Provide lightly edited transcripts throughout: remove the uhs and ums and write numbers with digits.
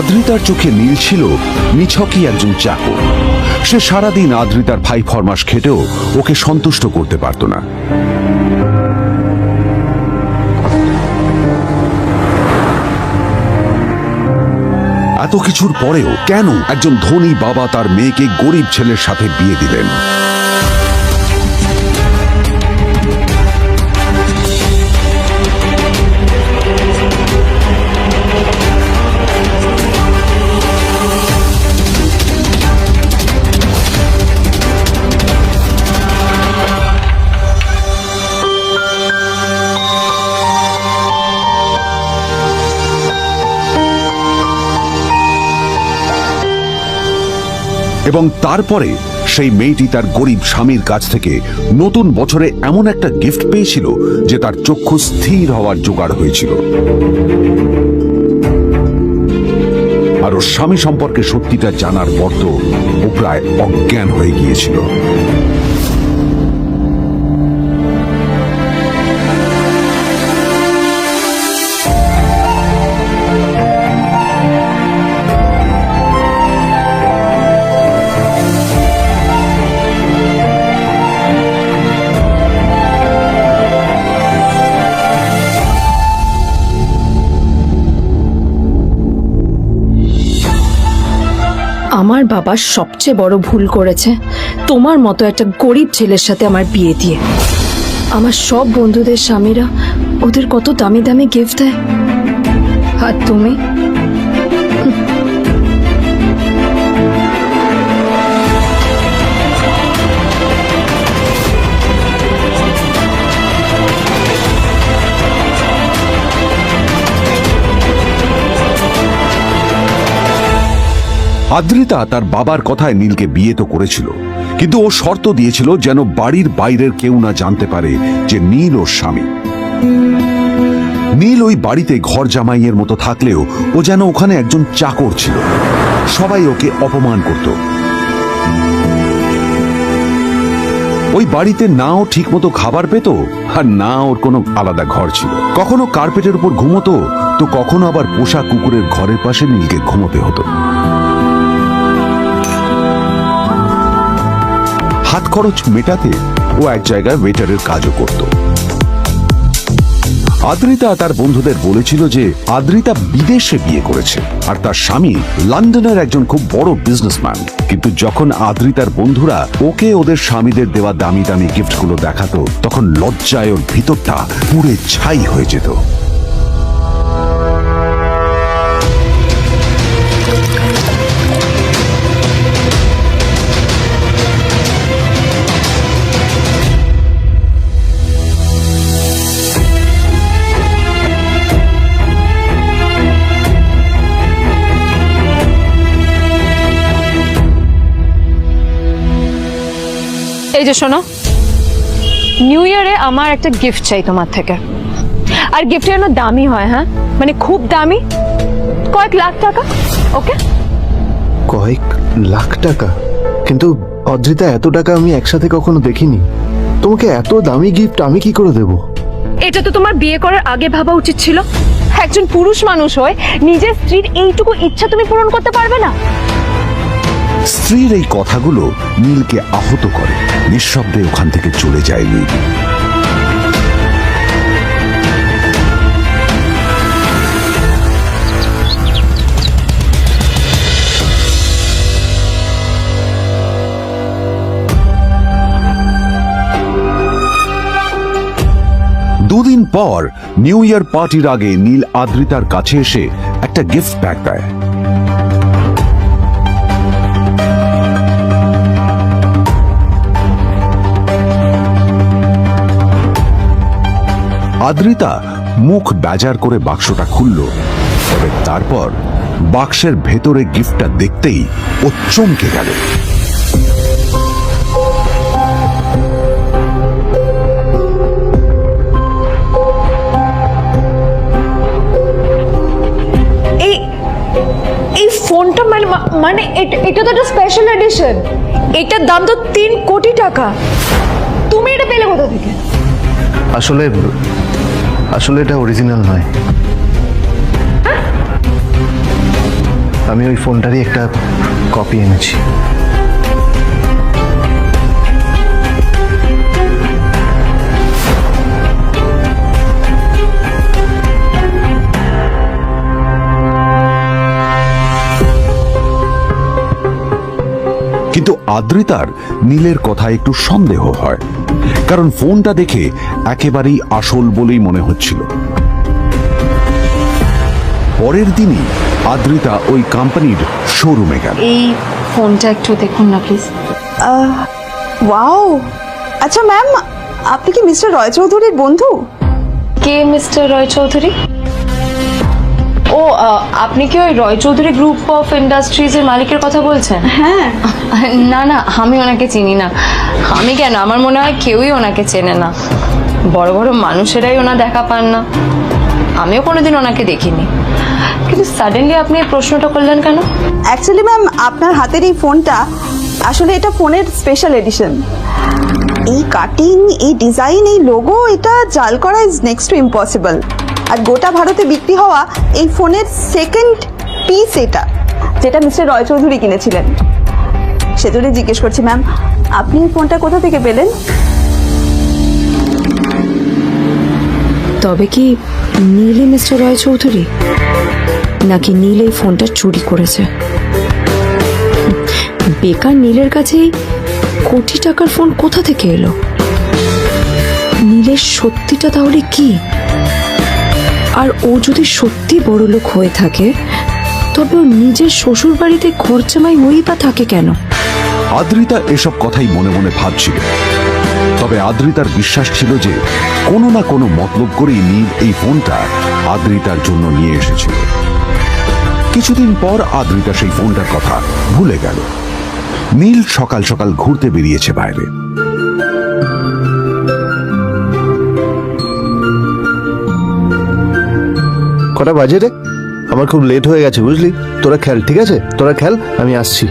আদ্রিতার চোখে নীল ছিল নিছকই একজন চাকর। সে সারাদিন আদ্রিতার ভাই ফরমাস খেটেও ওকে সন্তুষ্ট করতে পারত না। এত কিছুর পরেও কেন একজন ধনী বাবা তার মেয়েকে গরিব ছেলের সাথে বিয়ে দিলেন? এবং তারপরে সেই মেয়েটি তার গরিব স্বামীর কাছ থেকে নতুন বছরে এমন একটা গিফট পেয়েছিল যে তার চক্ষু স্থির হওয়ার জোগাড় হয়েছিল। আর ওর স্বামী সম্পর্কে সত্যিটা জানার পর তো ও প্রায় অজ্ঞান হয়ে গিয়েছিল। আমার বাবা সবচেয়ে বড় ভুল করেছে তোমার মতো একটা গরিব ছেলের সাথে আমার বিয়ে দিয়ে। আমার সব বন্ধুদের স্বামীরা ওদের কত দামি দামি গিফট দেয়, আর তুমি আদ্রিতা তার বাবার কথায় নীলকে বিয়ে তো করেছিল, কিন্তু ও শর্ত দিয়েছিল যেন বাড়ির বাইরের কেউ না জানতে পারে যে নীল ওর স্বামী। নীল ওই বাড়িতে ঘর জামাইয়ের মতো থাকলেও ও যেন ওখানে একজন চাকর ছিল। সবাই ওকে অপমান করত। ওই বাড়িতে না ও ঠিক মতো খাবার পেত, আর না ওর কোনো আলাদা ঘর ছিল। কখনো কার্পেটের উপর ঘুমোতো, তো কখনো আবার পোষা কুকুরের ঘরের পাশে নীলকে ঘুমোতে হতো। হাত খরচ মেটাতে ও এক জায়গায় ওয়েটারের কাজও করত। আদ্রিতা তার বন্ধুদের বলেছিল যে আদ্রিতা বিদেশে বিয়ে করেছে আর তার স্বামী লন্ডনের একজন খুব বড় বিজনেসম্যান। কিন্তু যখন আদ্রিতার বন্ধুরা ওকে ওদের স্বামীদের দেওয়া দামি দামি গিফটগুলো দেখাতো, তখন লজ্জায় ওর ভিতরটা পুড়ে ছাই হয়ে যেত। এই যে শোনো, নিউ ইয়ারে আমার একটা গিফট চাই তোমার থেকে। আর গিফট যেন দামি হয়, হ্যাঁ, মানে খুব দামি, কয়েক লাখ টাকা। ওকে? কয়েক লাখ টাকা? কিন্তু অদ্রিতা, এত টাকা আমি একসাথে কখনো দেখিনি। তোমাকে এত দামি গিফট আমি কি করে দেব? এটা তো তোমার বিয়ে করার আগে ভাবা উচিত ছিল। একজন পুরুষ মানুষ হয়ে নিজের স্ত্রীর এইটুকু ইচ্ছা তুমি পূরণ করতে পারবে না? স্ত্রীর এই কথাগুলো নীলকে আহত করে। নিঃশব্দে ওখান থেকে চলে যায় নীল। দুদিন পর নিউ ইয়ার পার্টির আগে নীল আদ্রিতার কাছে এসে একটা গিফট প্যাক দেয়। আদ্রিতা মুখ বেজার করে বাক্সটা খুলল। তবে তারপর বাক্সের ভেতরে গিফটটা দেখতেই ও চমকে গেল। স্পেশাল এডিশন, এটার দাম তো 3 কোটি টাকা। তুমি এটা পেলে কোথা থেকে? আসলে আসলে এটা অরিজিনাল নয়। আমি ওই ফোনটারই একটা কপি এনেছি। কিন্তু আদ্রিতার নীলের কথা একটু সন্দেহ হয়, কারণ ফোনটা দেখে একেবারেই আসল বলেই মনে হচ্ছিল। পরের দিনই আদ্রিতা ওই কোম্পানির শোরুমে গেল। এই ফোনটা একটু দেখুন না প্লিজ। ওয়াও, আচ্ছা ম্যাম, আপনি কি মিস্টার রয় চৌধুরীর বন্ধু? কে মিস্টার রয় চৌধুরী? ও, আপনি কি ওই রয় চৌধুরী গ্রুপ অফ ইন্ডাস্ট্রিজ এর মালিকের কথা বলছেন? হ্যাঁ। না না, আমি ওনাকে চিনি না। আমি কেন, আমার মনে হয় কেউই ওনাকে চেনে না। বড় বড় মানুষেরাই ওনা দেখা পান না। আমিও কোনোদিন ওনাকে দেখিনি, কিন্তু সাডেনলি আপনি এই প্রশ্নটা করলেন কেন? অ্যাকচুয়ালি ম্যাম, আপনার হাতের এই ফোনটা আসলে এটা ফোনের স্পেশাল এডিশন। এই কাটিং, এই ডিজাইন, এই লোগো, এটা জাল করা ইজ নেক্সট টু ইম্পসিবল। আর গোটা ভারতে বিক্রি হওয়া এই ফোনের সেকেন্ড পিস এটা, যেটা মিস্টার রয় চৌধুরী কিনেছিলেন। সেজন্য জিজ্ঞেস করছি ম্যাম, আপনি এই ফোনটা কোথা থেকে পেলেন? তবে কি নীলই মিস্টার রয় চৌধুরী, নাকি নীল এই ফোনটা চুরি করেছে? বেকার নীলের কাছে কোটি টাকার ফোন কোথা থেকে এলো? নীলের সত্যিটা তাহলে কি? আর ও যদি সত্যি বড় লোক হয়ে থাকে, তবে ও নিজের শ্বশুর বাড়িতে খরচামাই হয়েই বা থাকে কেন? আদ্রিতা এসব কথাই মনে মনে ভাবছিল। তবে আদ্রিতার বিশ্বাস ছিল যে কোনো না কোনো মতলব করেই নীল এই ফোনটা আদ্রিতার জন্য নিয়ে এসেছিল। কিছুদিন পর আদ্রিতা সেই ফোনটার কথা ভুলে গেল। নীল সকাল সকাল ঘুরতে বেরিয়েছে বাইরে। কটা বাজে রে? আমার খুব লেট হয়ে গেছে বুঝলি। তোরা খেল, ঠিক আছে? তোরা খেল, আমি আসছি।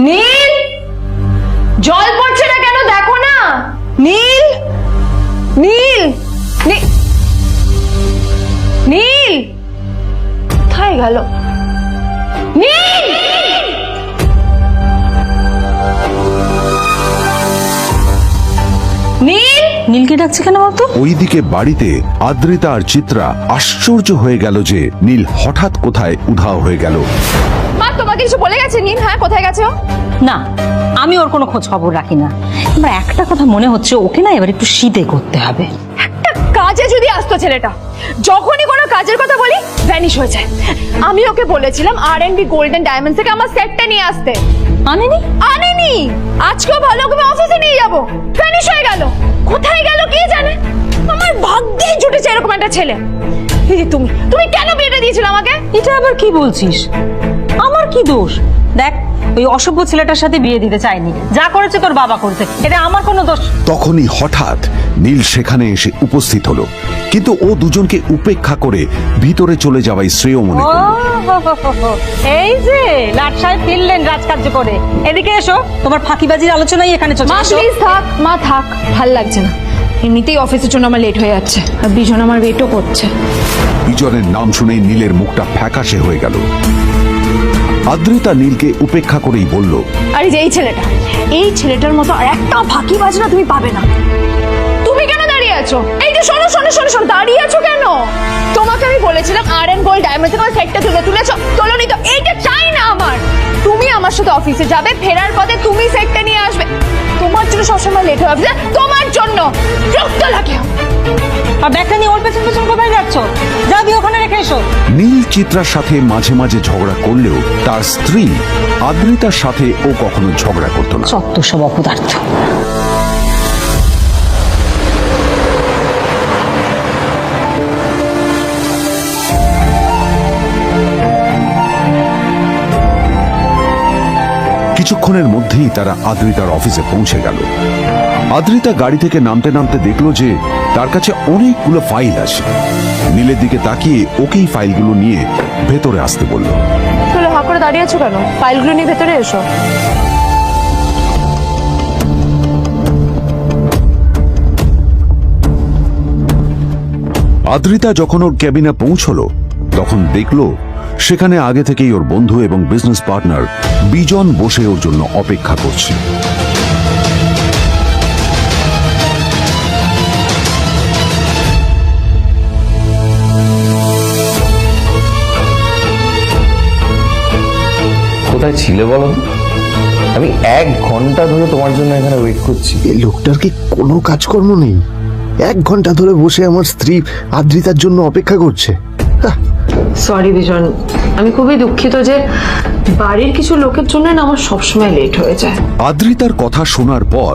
নীল, জল পড়ছে না কেন দেখো না। নীল, নীল, নীল কোথায় গেল? নীল, নীল, নীলকে ডাকছে কেন বলতো? ওইদিকে বাড়িতে আদ্রিতা আর চিত্রা আশ্চর্য হয়ে গেল যে নীল হঠাৎ কোথায় উধাও হয়ে গেল। মা, তোমাকে কিছু বলে গেছে নীল? হ্যাঁ, কোথায় গেছে ও? না, আমি ওর কোনো খোঁজ খবর রাখি না। আমার একটা কথা মনে হচ্ছে, ওকে না এবার একটু শীতে করতে হবে। একটা কাজে যদি আসতো ছেলেটা, যখনই কোনো কাজের কথা বলি ভ্যানিশ হয়ে যায়। আমি ওকে বলেছিলাম আর&বি গোল্ডেন ডায়মন্ড থেকে আমার সেটটা নিয়ে আসতে, আনেনি। আনেনি। আজকেও ভালো করে অফিসে নিয়ে যাব, ভ্যানিশ হয়ে গেল। কোথায় গেল কে জানে। আমার ভাগ্যেই জুটেছে এরকম একটা ছেলে। এই যে তুমি, তুমি কেন বিয়েটা দিয়েছিলে আমাকে? এটা আবার কি বলছিস? আমার কি দোষ? দেখ, ওই অসভ্য ছেলেটার সাথে বিয়ে দিতে চাইনি। যা করেছে তোর বাবা করেছে, এটা আমার কোনো দোষ। তখনই হঠাৎ নীল সেখানে এসে উপস্থিত হলো, কিন্তু ও দুজনকে উপেক্ষা করে ভিতরে চলে যাওয়াই শ্রেয় মনে ও, করল। এই যে লাট সাহেব ফিরলেন রাজকার্য করে। এদিকে এসো, তোমার ফাঁকিবাজির আলোচনাই এখানে চলছে। মা এসো। প্লিজ থাক, মা থাক, ভাল লাগছে না। এমনিতেই অফিসের জন্য আমার লেট হয়ে যাচ্ছে, আর বিজন আমার ওয়েটও করছে। বিজনের নাম শুনে নীলের মুখটা ফ্যাকাশে হয়ে গেল। আদ্রিতা নীলকে উপেক্ষা করেই বলল, আরে যে এই ছেলেটার মতো আর একটা ফাঁকিবাজ না তুমি পাবে না। তুমি কেন দাঁড়িয়ে আছো? এই যে শোনো শোনো শোনো শোনো, দাঁড়িয়ে আছো কেন? তোমাকে আমি বলেছিলাম আর&বি গোল্ড ডায়মন্ড থেকে সেটটা তুলেছো, তোলোনি তো। এইটা চাই না আমার। তুমি আমার সাথে অফিসে যাবে, ফেরার পথে তুমি সেটটা নিয়ে আসবে। তোমার জন্য সবসময় লেট হয়ে অফিসে, তোমার জন্য বিরক্ত লাগে। আর ব্যাগটা নিয়ে ওর পেছন পেছন কোথায় যাচ্ছ? যাবি ওখানে রেখে এসো। নীল চিত্রার সাথে মাঝে মাঝে ঝগড়া করলেও তার স্ত্রী আদ্রিতার সাথে ও কখনো ঝগড়া করত না। সত্য সব অপদার্থ। কিছুক্ষণের মধ্যেই তারা আদ্রিতার অফিসে পৌঁছে গেল। আদ্রিতা গাড়ি থেকে নামতে নামতে দেখলো যে তার কাছে অনেকগুলো ফাইল আছে। নীলের দিকে তাকিয়ে ওকেই ফাইলগুলো নিয়ে ভেতরে আসতে বলল। তাহলে হা করে দাঁড়িয়ে আছো কেন? ফাইলগুলো নিয়ে ভেতরে এসো। আদ্রিতা যখন ওর ক্যাবিনে পৌঁছলো তখন দেখলো সেখানে আগে থেকেই ওর বন্ধু এবং বিজনেস পার্টনার বিজন বসে ওর জন্য অপেক্ষা করছে। কোথায় ছিলে বলো? আমি 1 ঘন্টা ধরে তোমার জন্য এখানে ওয়েট করছি। এই লোকটার কি কোনো কাজকর্ম নেই? 1 ঘন্টা ধরে বসে আমার স্ত্রী আদ্রিতার জন্য অপেক্ষা করছে। সরি বিজন, আমি খুবই দুঃখিত যে বাড়ির কিছু লোকের জন্য না আমার সবসময় লেট হয়ে যায়। আদ্রিতার কথা শোনার পর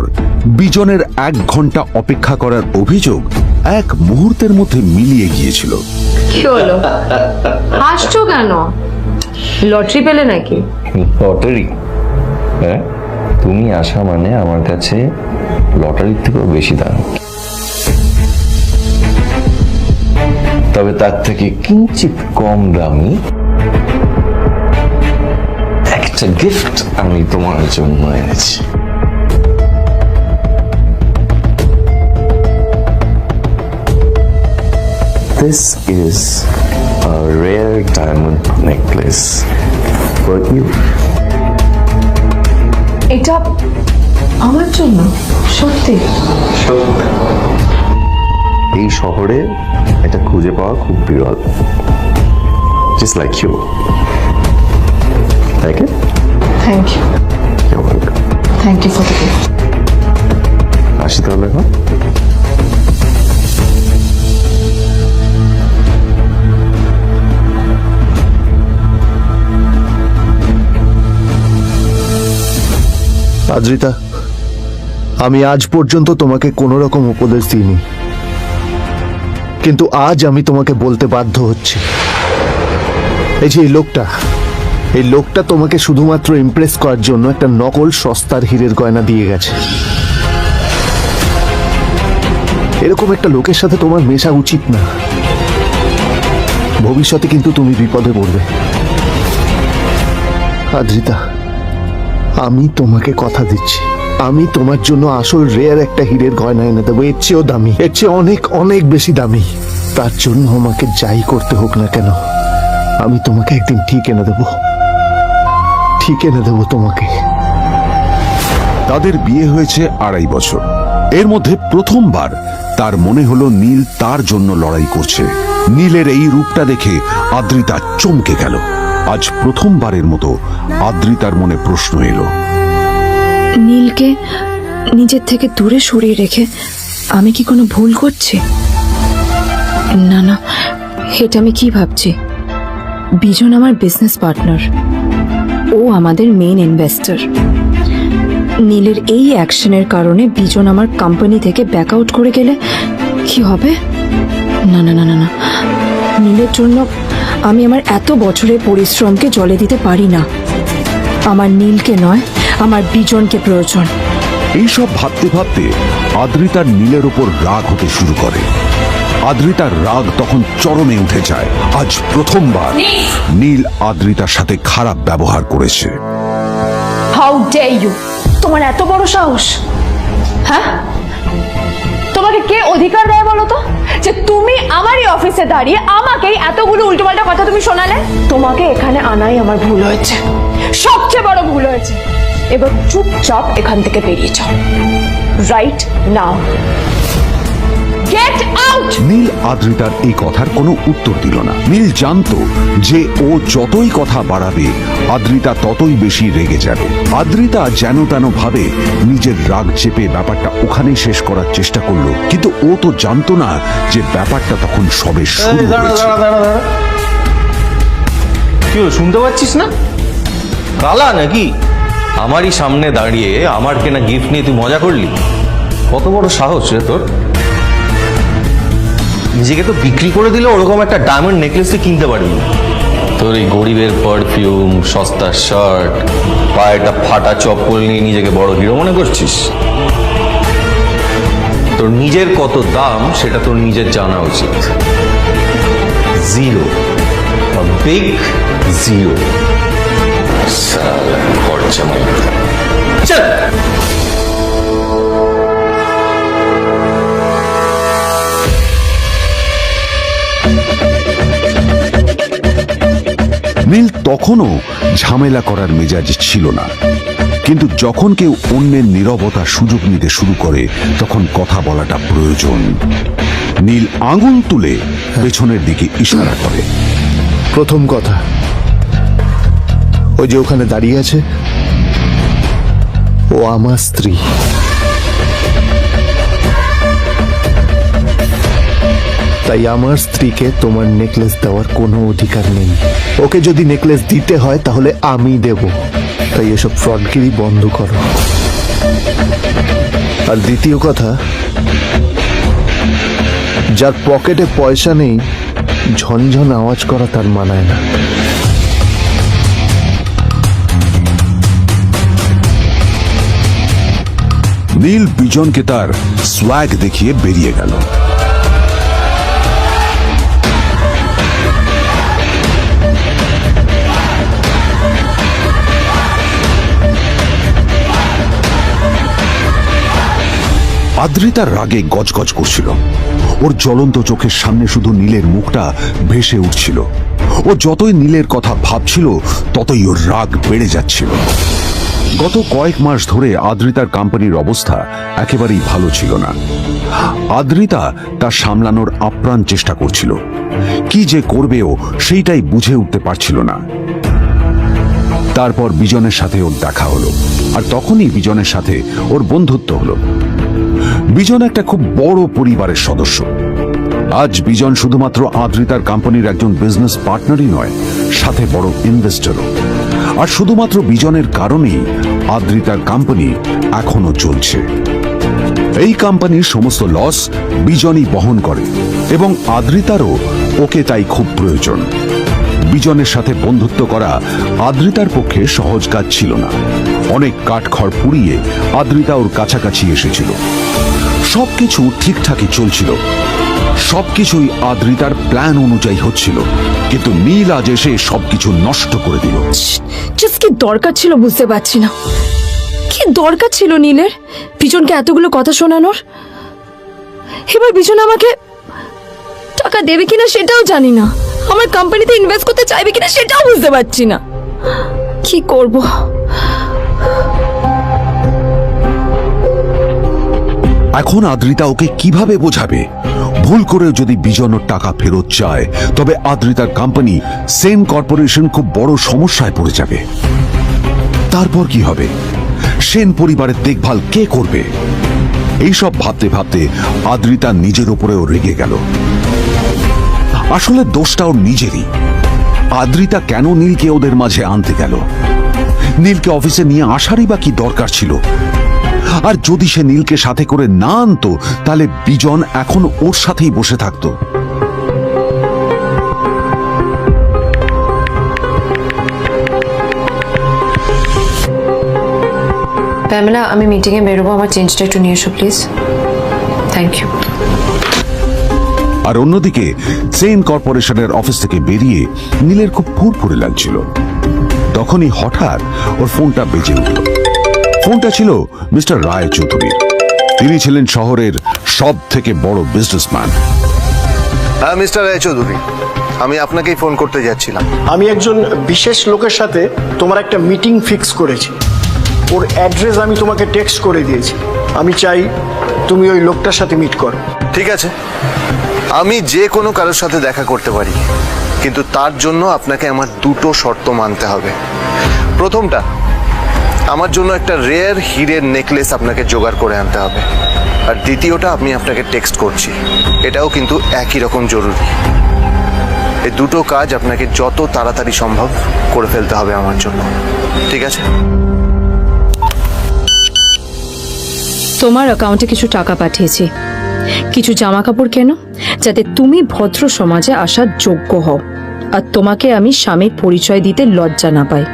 বিজনের 1 ঘন্টা অপেক্ষা করার অভিযোগ 1 মুহূর্তের মধ্যে মিলিয়ে গিয়েছিল। কি হলো? হাসছো কেন? লটারি পেলে নাকি? লটারি? হ্যাঁ, তুমি আসা মানে আমার কাছে লটারির থেকেও বেশি দাম। তবে তার থেকে কিঞ্চিত কম দামি একটা গিফট আমি তোমার জন্য এনেছি। This is a rare diamond necklace for you. এটা আমার জন্য? সত্যি? এই শহরে এটা খুঁজে পাওয়া খুব বিরল। Just like you. Like it? Thank you. You're welcome. Thank you for the gift. আসি তাহলে এখন। আদ্রিতা, আমি আজ পর্যন্ত তোমাকে কোনো রকম উপদেশ দিইনি, কিন্তু আজ আমি তোমাকে বলতে বাধ্য হচ্ছি। এই যে এই লোকটা তোমাকে শুধুমাত্র ইমপ্রেস করার জন্য একটা নকল সস্তার হীরের গয়না দিয়ে গেছে। এরকম একটা লোকের সাথে তোমার মেশা উচিত না। ভবিষ্যতে কিন্তু তুমি বিপদে পড়বে। আদ্রিতা, আমি তোমাকে কথা দিচ্ছি, আমি তোমার জন্য আসল রেয়ার একটা হীরের গয়না এনে দেবো, এর চেয়েও দামি, এর চেয়ে অনেক অনেক বেশি দামি। তার জন্য আমাকে যাই করতে হোক না কেন, আমি তোমাকে একদিন ঠিক এনে দেবো, ঠিক এনে দেবো তোমাকে। তাদের বিয়ে হয়েছে 2.5 বছর। এর মধ্যে প্রথমবার তার মনে হলো নীল তার জন্য লড়াই করছে। নীলের এই রূপটা দেখে আদ্রিতা চমকে গেল। আজ প্রথমবারের মতো আদ্রিতার মনে প্রশ্ন এলো, নীলকে নিজের থেকে দূরে সরিয়ে রেখে আমি কি কোনো ভুল করছি? না না, এটা আমি কি ভাবছি? বিজন আমার বিজনেস পার্টনার, ও আমাদের মেইন ইনভেস্টর। নীলের এই অ্যাকশনের কারণে বিজন আমার কোম্পানি থেকে ব্যাক আউট করে গেলে কি হবে? না না না না না, নীলের জন্য আমি আমার এত বছরের পরিশ্রমকে জলে দিতে পারি না। আমার নীলকে নয়, আমার বিজনকে প্রয়োজন। এইসব ভাবতে ভাবতে আদ্রিতার নীলের ওপর রাগ হতে শুরু করে। আদ্রিতার রাগ তখন চরমে উঠে যায়। আজ প্রথমবার নীল আদ্রিতার সাথে খারাপ ব্যবহার করেছে। How dare you! তোমার এত বড় সাহস! হ্যাঁ, তোমাকে কে অধিকার দেয় বলো তো যে তুমি আমারই অফিসে দাঁড়িয়ে আমাকেই এতগুলো উল্টোপাল্টা কথা তুমি শোনালে? তোমাকে এখানে আনাই আমার ভুল হয়েছে, সবচেয়ে বড় ভুল হয়েছে। এবার চুপচাপ এখান থেকে বেরিয়ে যাও, right now. Get out! Neel আদ্রিতার এই কথার কোনো উত্তর দিল না। নীল জানতো যে ও যতই কথা বাড়াবে আদ্রিতা ততই বেশি রেগে যাবে। আদ্রিতা যেন তেন ভাবে নিজের রাগ চেপে ব্যাপারটা ওখানেই শেষ করার চেষ্টা করলো, কিন্তু ও তো জানতো না যে ব্যাপারটা তখন সবে শুরু হয়েছে। কি হলো, শুনতে পাচ্ছিস না? কালা নাকি? আমারই সামনে দাঁড়িয়ে আমার কেনা গিফট নিয়ে তুই মজা করলি? কত বড় সাহস রে তোর! নিজেকে তো বিক্রি করে দিলে ওরকম একটা ডায়মন্ড নেকলেস তুই কিনতে পারবি। তোর এই গরিবের পারফিউম, সস্তা শার্ট, পায়ে একটা ফাটা চপ্পল নিয়ে নিজেকে বড় হিরো মনে করছিস? তোর নিজের কত দাম সেটা তোর নিজের জানা উচিত। Zero, big zero. সালা খরচা মতো। চল। নীল তখনও ঝামেলা করার মেজাজ ছিল না, কিন্তু যখন কেউ অন্যের নীরবতা সুযোগ নিতে শুরু করে তখন কথা বলাটা প্রয়োজন। নীল আঙুল তুলে পেছনের দিকে ইশারা করে। প্রথম কথা, ওই যে ওখানে দাঁড়িয়ে আছে, ও আমার স্ত্রী। তাই আমার স্ত্রীকে তোমার নেকলেস দেওয়ার কোনো অধিকার নেই। ওকে যদি নেকলেস দিতে হয় তাহলে আমি দেব। তাই এসব ফ্রডগিরি বন্ধ করো। আর দ্বিতীয় কথা, যার পকেটে পয়সা নেই ঝনঝন আওয়াজ করা তার মানায় না। নীল বিজনকে তার সোয়াগ দেখিয়ে বেরিয়ে গেল। আদ্রিতার রাগে গজগজ করছিল। ওর জ্বলন্ত চোখের সামনে শুধু নীলের মুখটা ভেসে উঠছিল। ও যতই নীলের কথা ভাবছিল ততই ওর রাগ বেড়ে যাচ্ছিল। গত কয়েক মাস ধরে আদ্রিতার কোম্পানির অবস্থা একেবারেই ভালো ছিল না। আদ্রিতা তা সামলানোর আপ্রাণ চেষ্টা করছিল। কি যে করবে ও সেইটাই বুঝে উঠতে পারছিল না। তারপর বিজনের সাথে ওর দেখা হলো, আর তখনই বিজনের সাথে ওর বন্ধুত্ব হলো। বিজন একটা খুব বড় পরিবারের সদস্য। আজ বিজন শুধুমাত্র আদ্রিতার কোম্পানির একজন বিজনেস পার্টনারই নয়, সাথে বড় ইনভেস্টরও। আর শুধুমাত্র বিজনের কারণেই আদ্রিতার কোম্পানি এখনো চলছে। এই কোম্পানির সমস্ত লস বিজনই বহন করে এবং আদ্রিতারও ওকে তাই খুব প্রয়োজন। বিজনের সাথে বন্ধুত্ব করা আদ্রিতার পক্ষে সহজ কাজ ছিল না। অনেক কাঠখড় পুড়িয়ে আদ্রিতা ওর কাছাকাছি এসেছিল। সবকিছু ঠিকঠাকই চলছিল, সবকিছুই আদ্রিতার প্ল্যান অনুযায়ী হচ্ছিল, কিন্তু নীল আজ এসে সবকিছু নষ্ট করে দিল। জাস্ট কি দরকার ছিল বুঝতে পারছি না। কি দরকার ছিল নীলের বিজনকে এতগুলো কথা শোনানোর? এবার বিজন আমাকে টাকা দেবে কিনা সেটাও জানি না। আমার কোম্পানিতে ইনভেস্ট করতে চাইবে কিনা সেটাও বুঝতে পারছি না। কি করব? এখন আদ্রিতা ওকে কিভাবে বোঝাবে? ভুল করে যদি বিজন ওর টাকা ফেরত চায় তবে আদ্রিতার কোম্পানি সেন কর্পোরেশন খুব বড় সমস্যায় পড়ে যাবে। তারপর কি হবে? সেন পরিবারের দেখভাল কে করবে? এইসব ভাবতে ভাবতে আদ্রিতা নিজের উপরেও রেগে গেল। আসলে দোষটা ওর নিজেরই। আদ্রিতা কেন নীলকে ওদের মাঝে আনতে গেল? নীলকে অফিসে নিয়ে আসারই বা কি দরকার ছিল? আর যদি সে নীলকে সাথে করে না আনতো তাহলে বিজন এখন ওর সাথেই বসে থাকতো। প্যামেলা, আমি মিটিংয়ে বেরোবো, আমার চেঞ্জটা একটু নিয়ে এসো প্লিজ। Thank you. আর অন্যদিকে সেন কর্পোরেশনের অফিস থেকে বেরিয়ে নীলের খুব ফুরফুরে লাগছিল। তখনই হঠাৎ ওর ফোনটা বেজে উঠল। ফোনটা ছিল মিস্টার রায় চৌধুরীর। তিনি ছিলেন শহরের সব থেকে বড় বিজনেসম্যান। হ্যাঁ মিস্টার রায়চৌধুরী, আমি আপনাকেই ফোন করতে যাচ্ছিলাম। আমি একজন বিশেষ লোকের সাথে তোমার একটা মিটিং ফিক্স করেছি। ওর অ্যাড্রেস আমি তোমাকে টেক্সট করে দিয়েছি। আমি চাই তুমি ওই লোকটার সাথে মিট করো। ঠিক আছে, আমি যে কোনো কারোর সাথে দেখা করতে পারি, কিন্তু তার জন্য আপনাকে আমার দুটো শর্ত মানতে হবে। প্রথমটা, আমার জন্য একটা রেয়ার হীরের নেকলেস আপনাকে জোগাড় করে আনতে হবে। আর দ্বিতীয়টা, আমি আপনাকে টেক্সট করছি, এটাও কিন্তু একই রকম জরুরি। এই দুটো কাজ আপনাকে যত তাড়াতাড়ি সম্ভব করে ফেলতে হবে আমার জন্য, ঠিক আছে? তোমার অ্যাকাউন্টে কিছু টাকা পাঠিয়েছি। কিছু জামা কাপড় কেনো, যাতে তুমি ভদ্র সমাজে আসার যোগ্য হও। আর তোমাকে আমি স্বামীর পরিচয় দিতে লজ্জা না পাই।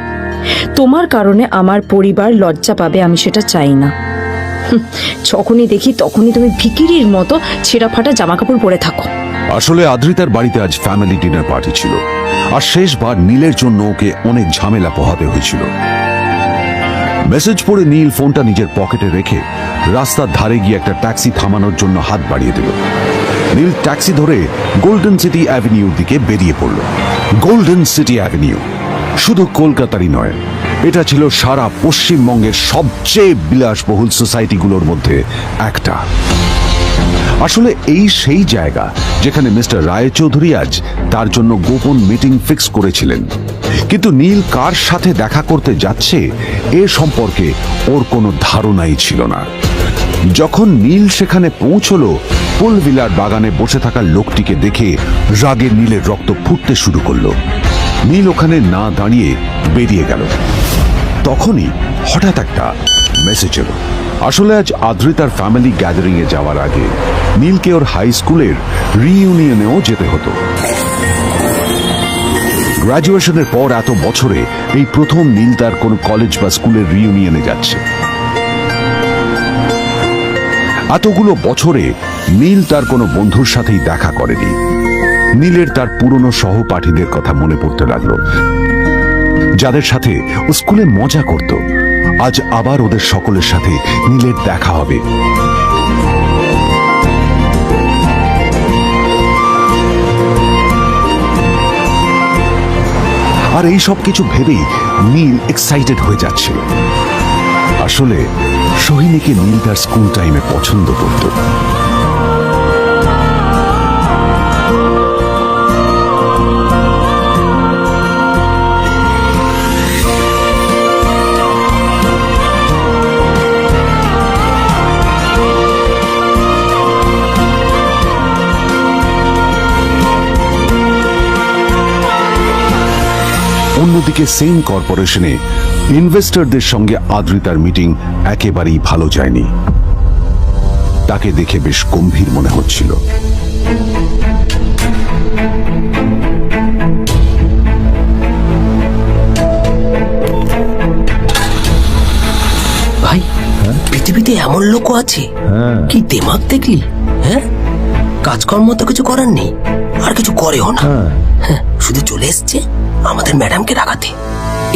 তোমার কারণে আমার পরিবার লজ্জা পাবে, আমি সেটা চাই না। যখনই দেখি তখনই তুমি ভিখিরির মতো ছেঁড়া ফাটা জামা কাপড় পরে থাকো। আসলে আদ্রিতার বাড়িতে আজ ফ্যামিলি ডিনার পার্টি ছিল, আর শেষবার নীলের জন্য ওকে অনেক ঝামেলা পোহাতে হয়েছিল। মেসেজ পড়ে নীল ফোনটা নিজের পকেটে রেখে রাস্তার ধারে গিয়ে একটা ট্যাক্সি থামানোর জন্য হাত বাড়িয়ে দিল। নীল ট্যাক্সি ধরে গোল্ডেন সিটি অ্যাভিনিউর দিকে বেরিয়ে পড়ল। গোল্ডেন সিটি অ্যাভিনিউ শুধু কলকাতারই নয়, এটা ছিল সারা পশ্চিমবঙ্গের সবচেয়ে বিলাসবহুল সোসাইটিগুলোর মধ্যে একটা। আসলে এই সেই জায়গা যেখানে মিস্টার রায়চৌধুরী আজ তার জন্য গোপন মিটিং ফিক্স করেছিলেন। কিন্তু নীল কার সাথে দেখা করতে যাচ্ছে এ সম্পর্কে ওর কোনো ধারণাই ছিল না। যখন নীল সেখানে পৌঁছলো, পুলভিলার বাগানে বসে থাকা লোকটিকে দেখে রাগে নীলের রক্ত ফুটতে শুরু করলো। নীল ওখানে না দাঁড়িয়ে বেরিয়ে গেল। তখনই হঠাৎ একটা মেসেজ এলো। আসলে আজ আদ্রিতার ফ্যামিলি গ্যাদারিং এ যাওয়ার আগে নীলকে ওর হাই স্কুলের রিইউনিয়নেও যেতে হতো। গ্র্যাজুয়েশনের পর এত বছরে এই প্রথম নীল তার কোনো কলেজ বা স্কুলের রিইউনিয়নে যাচ্ছে। এতগুলো বছরে নীল তার কোনো বন্ধুর সাথেই দেখা করেনি। নীলের তার পুরনো সহপাঠীদের কথা মনে পড়তে লাগলো, যাদের সাথে ও স্কুলে মজা করত। আজ আবার ওদের সকলের সাথে নীলের দেখা হবে। আর এই সব কিছু ভেবেই নীল এক্সাইটেড হয়ে যাচ্ছিল। আসলে সোহিনীকে নীল তার স্কুল টাইমে পছন্দ করত। অন্যদিকে সেম কর্পোরেশনে ইনভেস্টরদের সঙ্গে আদ্রিতার মিটিং একেবারেই ভালো যায়নি। তাকে দেখে বেশ গম্ভীর মনে হচ্ছিল। ভাই, পৃথিবীতে এমন লোকও আছে, কি দিমাগ দেখলি? হ্যাঁ, কাজকর্ম তো কিছু করার নেই, আর কিছু করেও না। হ্যাঁ, শুধু চলে এসছে আমাদের ম্যাডামকে রাখাতে।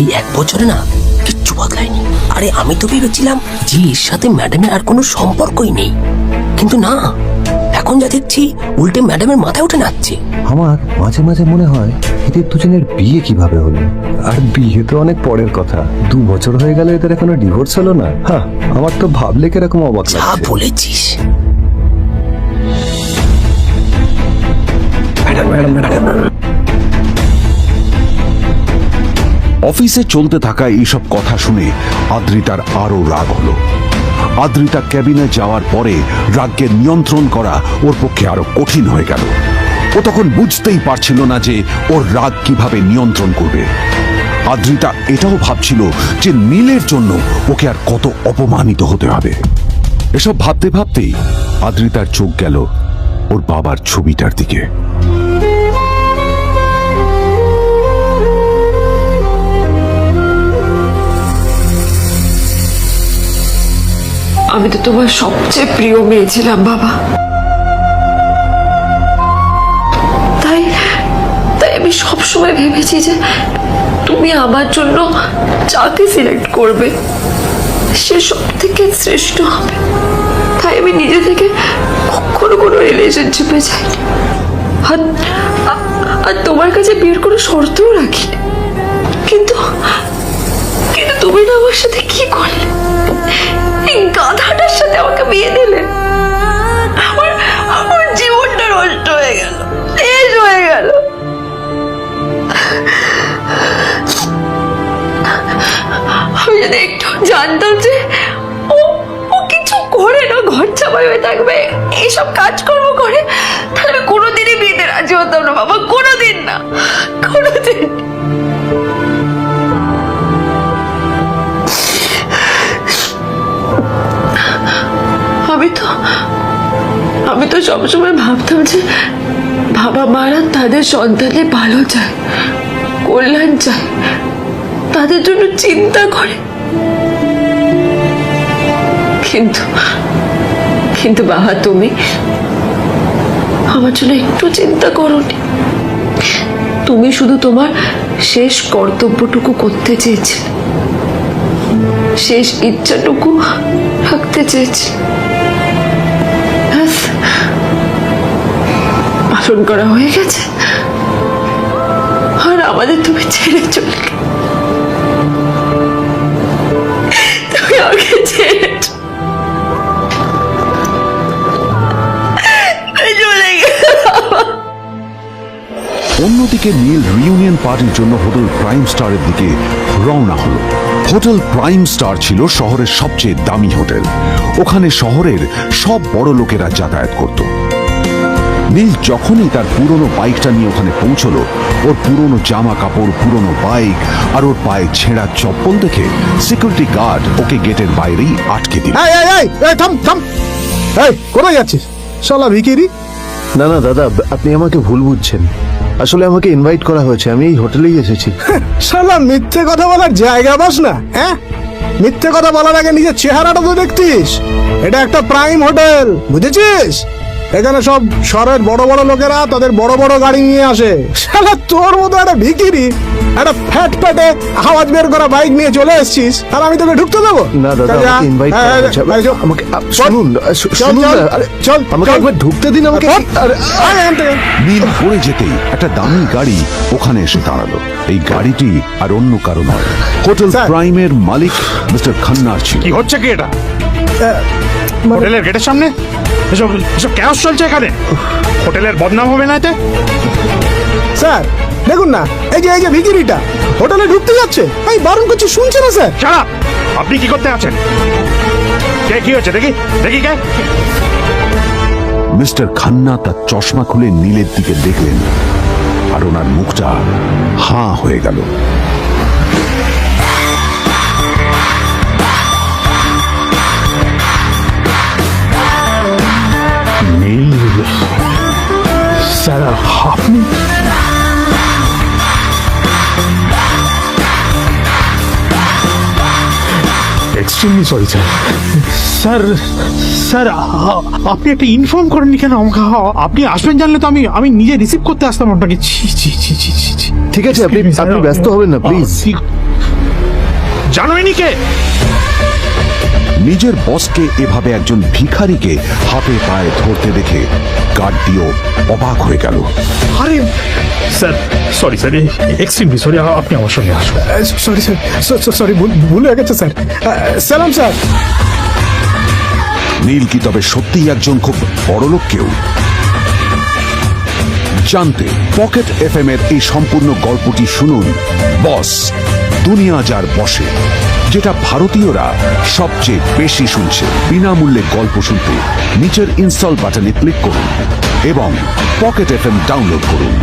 এই 1 বছরে না কিচ্ছু বদলায়নি। আরে আমি তো ভেবেছিলাম যে এর সাথে ম্যাডামের আর কোনো সম্পর্কই নেই, কিন্তু না, এখন যা দেখছি উল্টে ম্যাডামের মাথায় উঠে নাচছে। আমার মাঝে মাঝে মনে হয় এদের দুজনের বিয়ে কিভাবে হলো। আর বিয়ে তো অনেক পরের কথা, 2 বছর হয়ে গেল এদের এখনো ডিভোর্স হলো না। হ্যাঁ, আমার তো ভাবলে কিরকম অবাক যা লাগছে। বলেছিস। অফিসে চলতে থাকা এইসব কথা শুনে আদ্রিতার আরো রাগ হলো। আদ্রিতা ক্যাবিনে যাওয়ার পরে রাগকে নিয়ন্ত্রণ করা ওর পক্ষে আরো কঠিন হয়ে গেল। ও তখন বুঝতেই পারছিল না যে ওর রাগ কিভাবে নিয়ন্ত্রণ করবে। আদ্রিতা এটাও ভাবছিল যে নীলের জন্য ওকে আর কত অপমানিত হতে হবে। এসব ভাবতে ভাবতেই আদ্রিতার চোখ গেল ওর বাবার ছবিটার দিকে। আমি তো তোমার সবচেয়ে প্রিয় মেয়ে ছিলাম বাবা, তাই আমি সবসময় ভেবেছি যে তুমি আমার জন্য যাকে সিলেক্ট করবে সে সব থেকে শ্রেষ্ঠ হবে। তাই আমি নিজে থেকে কখনো কোনো রিলেশনশিপে যাইনি, আর তোমার কাছে বিয়ের কোনো শর্তও রাখিনি। কিন্তু তুমি না আমার সাথে কি করলে? এই গাধাটার সাথে আমাকে বিয়ে দিলে। আমার জীবনটা নষ্ট হয়ে গেল, শেষ হয়ে গেল। আমি যদি একটু জানতাম যে ও কিছু করে না, ঘর চাপাই হয়ে থাকবে, এইসব কাজকর্ম করে, তাহলে আমি কোনোদিনই বিয়েতে রাজি হতাম না বাবা, কোনোদিন না, কোনোদিন। আমি তো সবসময় ভাবতাম যে বাবা বাবা মারা তাদের সন্তানের ভালো চায়, কল্যাণ চায়, তাদের জন্য চিন্তা করে। কিন্তু কিন্তু বাবা, তুমি আমার জন্য একটু চিন্তা করোনি। তুমি শুধু তোমার শেষ কর্তব্যটুকু করতে চেয়েছিলে, শেষ ইচ্ছাটুকু রাখতে চেয়েছিলে। ব্যাস, পালন করা হয়ে গেছে, আর আমাদের তুমি ছেড়ে চলে গেলে। তুমি আমাকে ছেড়ে চলে গেলে। অন্যদিকে নীল রিউনিয়ন পার্টির জন্য হোটেল প্রাইম স্টারের দিকে রওনা হলো। হোটেল প্রাইম স্টার ছিল শহরের সবচেয়ে দামি হোটেল। ওখানে শহরের সব বড় লোকেরা যাতায়াত করত। নীল যখনই তার পুরনো বাইকটা নিয়ে ওখানে পৌঁছলো, ওর পুরনো জামা কাপড়, পুরনো বাইক আর ওর পায়ে ছেঁড়া চপ্পল দেখে সিকিউরিটি গার্ড ওকে গেটের বাইরেই আটকে দিল। থাম থাম, এই কোথায় যাচ্ছিস শালা ভিখিরি? না না দাদা, আপনি আমাকে ভুল বুঝছেন। আসলে আমাকে ইনভাইট করা হয়েছে, আমি এই হোটেলেই এসেছি। শালা মিথ্যে কথা বলার জায়গা পাস না? হ্যাঁ, মিথ্যে কথা বলার আগে নিজের চেহারাটা তো দেখতিস। এটা একটা প্রাইম হোটেল, বুঝেছিস? এখানে সব শহরের বড় বড় লোকেরা তাদের বড় বড় গাড়ি নিয়ে আসে। শালা তোর মতো একটা ভিখিরি একটা ফ্যাট প্যাটে আওয়াজ বের করা বাইক নিয়ে চলে এসেছিস, আর আমি তোকে ঢুকতে দেবো? না দাদা, আমাকে ইনভাইট করা হয়েছে। আমাকে শুনুন শুনুন, আরে চল, আমাকে একবার ঢুকতে দিন আমাকে। নীল পড়ে যেতেই একটা দামি গাড়ি ওখানে এসে দাঁড়ালো। এই গাড়িটি আর অন্য কারো নয়, হোটেল প্রাইমের মালিক মিস্টার খান্নার ছিল। কি হচ্ছে কি এটা? হোটেলের গেটের সামনে এসব এসব ক্যাশ চলছে এখানে। হোটেলের বদনাম হবে না এতে? স্যার দেখুন না, এই যে ভিখিরিটা হোটেলে ঢুকতে যাচ্ছে, আমি বারণ করছি, শুনছে না স্যার? শালা, আপনি কি করতে আছেন? কে, কি হচ্ছে দেখি দেখি কে? মিস্টার খান্না তার চশমা খুলে নীলের দিকে দেখলেন, আর ওনার মুখটা হাঁ হয়ে গেল। নীল স্যার, আপনি? Extremely sorry sir. Sir sir, আপনি একটা ইনফর্ম করেননি কেন আমাকে? আপনি আসবেন জানলে তো আমি নিজে রিসিভ করতে আসতাম আপনাকে। ঠিক আছে, আপনি ব্যস্ত হবেন না প্লিজ। জানোইনি কে? নিজের বসকে এভাবে একজন ভিখারিকে হাতে পায়ে ধরতে দেখে গার্ডটিও অবাক হয়ে গেল। আরে sir, sorry sir, extremely sorry, আপনি আমার সঙ্গে আসুন। সরি স্যার, সরি, ভুল হয়ে গেছে স্যার। সালাম স্যার। নীল কি তবে সত্যিই একজন খুব বড় লোক কেউ? জানতে পকেট এফএম এর এই সম্পূর্ণ গল্পটি শুনুন, বস দুনিয়া যার বসে, যেটা ভারতীয়রা সবচেয়ে বেশি শুনছে। বিনামূল্যে গল্প শুনতে নিচের ইনস্টল বাটনে ক্লিক করুন এবং পকেট এফএম ডাউনলোড করুন।